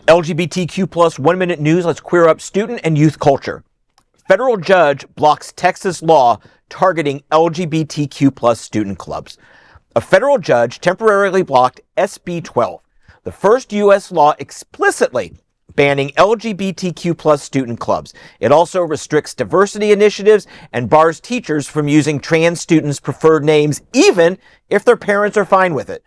LGBTQ plus 1 minute news. Let's queer up student and youth culture. Federal judge blocks Texas law targeting LGBTQ plus student clubs. A federal judge temporarily blocked SB 12, the first U.S. law explicitly banning LGBTQ plus student clubs. It also restricts diversity initiatives and bars teachers from using trans students' preferred names, even if their parents are fine with it.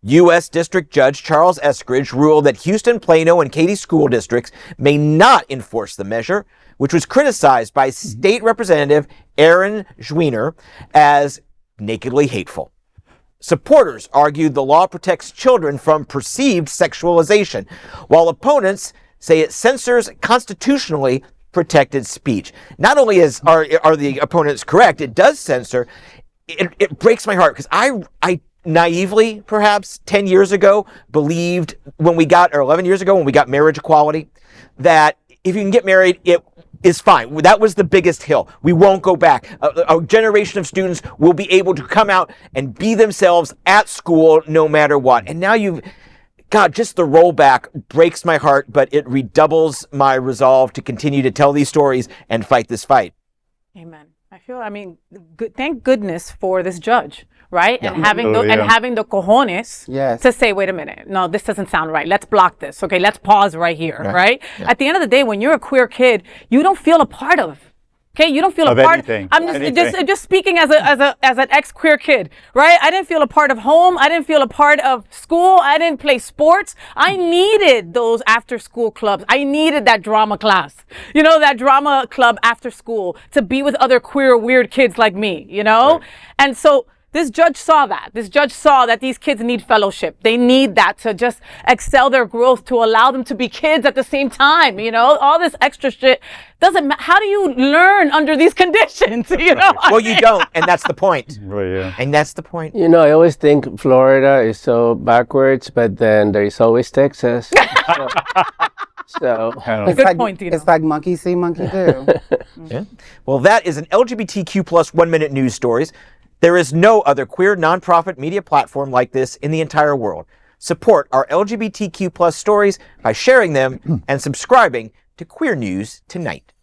U.S. District Judge Charles Eskridge ruled that Houston, Plano, and Katy school districts may not enforce the measure, which was criticized by State Representative Erin Zwiener as nakedly hateful. Supporters argued the law protects children from perceived sexualization, while opponents say it censors constitutionally protected speech. Not only are the opponents correct, it does censor. It breaks my heart because I naively, perhaps 10 years ago, believed when we got, or 11 years ago when we got marriage equality, that if you can get married, it is fine. That was the biggest hill. We won't go back. A generation of students will be able to come out and be themselves at school no matter what. And now God, just the rollback breaks my heart, but it redoubles my resolve to continue to tell these stories and fight this fight. Amen. Thank goodness for this judge, right? Yeah. And having the cojones to say, wait a minute, no, this doesn't sound right. Let's block this. Okay, let's pause right here, right? Yeah. At the end of the day, when you're a queer kid, you don't feel a part of. Okay, you don't feel a part. I'm just speaking as an ex-queer kid, right? I didn't feel a part of home. I didn't feel a part of school. I didn't play sports. I needed those after-school clubs. I needed that drama class, that drama club after school to be with other queer, weird kids like me, Right. And so this judge saw that. This judge saw that these kids need fellowship. They need that to just excel their growth, to allow them to be kids at the same time. All this extra shit doesn't matter. How do you learn under these conditions? Well, you don't, and that's the point. Well, yeah. And that's the point. I always think Florida is so backwards, but then there is always Texas. So good point, Tito. It's like monkey see, monkey do. Yeah. Well, that is an LGBTQ plus 1 minute news stories. There is no other queer nonprofit media platform like this in the entire world. Support our LGBTQ plus stories by sharing them and subscribing to Queer News Tonight.